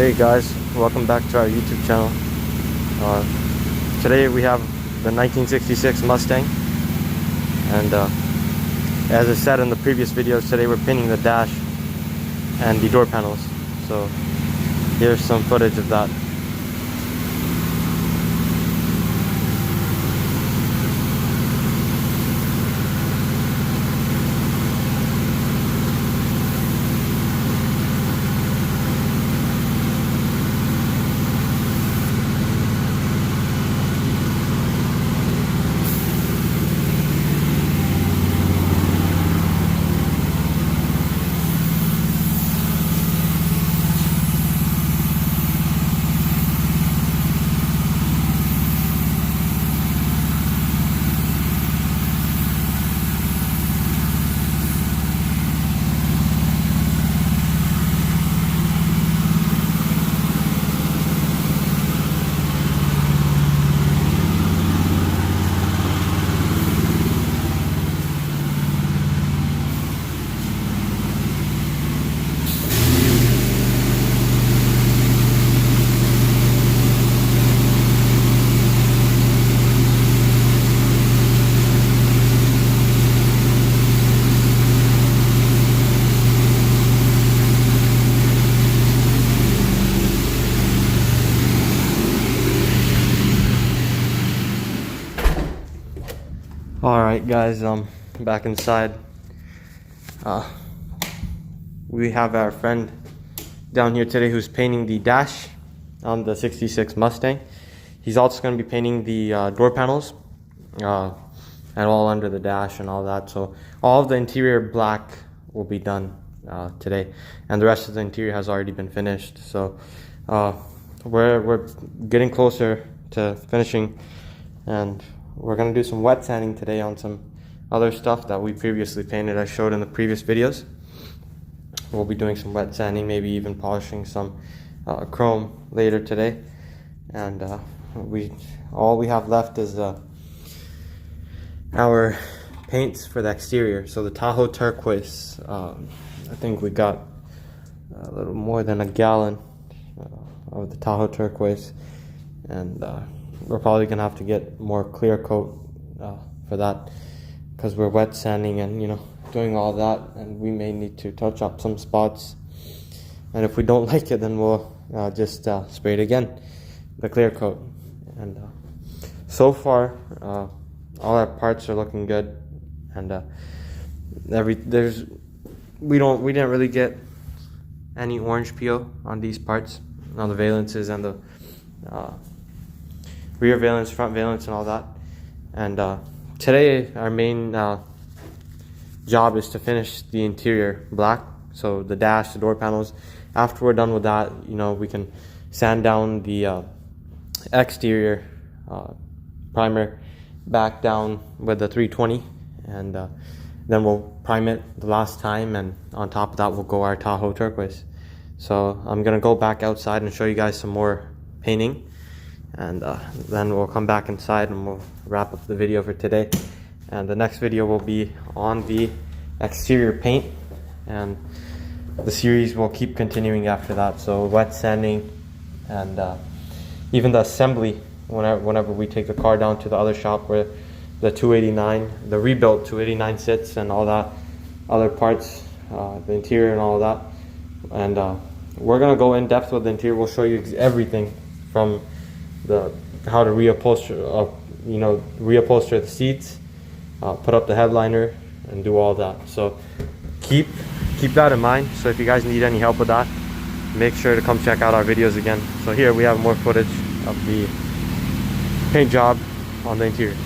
Hey guys, welcome back to our YouTube channel. Today we have the 1966 Mustang, and as I said in the previous videos, today we're painting the dash and the door panels. So here's some footage of that. Alright guys, back inside. We have our friend down here today who's painting the dash on the 66 Mustang. He's also going to be painting the door panels and all under the dash and all that. So all of the interior black will be done today, and the rest of the interior has already been finished. So we're getting closer to finishing, and we're going to do some wet sanding today on some other stuff that we previously painted. I showed in the previous videos. We'll be doing some wet sanding, maybe even polishing some chrome later today. And all we have left is our paints for the exterior. So the Tahoe turquoise, I think we got a little more than a gallon of the Tahoe turquoise, and we're probably gonna have to get more clear coat for that, because we're wet sanding and doing all that, and we may need to touch up some spots. And if we don't like it, then we'll just spray it again, the clear coat. And so far, all our parts are looking good, and we didn't really get any orange peel on these parts, on the valences and the rear valence, front valence, and all that. And today our main job is to finish the interior black, so the dash, the door panels. After we're done with that, we can sand down the exterior primer back down with the 320, and then we'll prime it the last time, and on top of that we'll go our Tahoe turquoise. So I'm gonna go back outside and show you guys some more painting, and then we'll come back inside and we'll wrap up the video for today. And the next video will be on the exterior paint, and the series will keep continuing after that. So wet sanding, and even the assembly whenever we take the car down to the other shop where the 289, the rebuilt 289 sits, and all that other parts, the interior and all that. And we're gonna go in depth with the interior. We'll show you everything from how to reupholster the seats, put up the headliner, and do all that. So keep that in mind. So if you guys need any help with that, make sure to come check out our videos again. So here we have more footage of the paint job on the interior.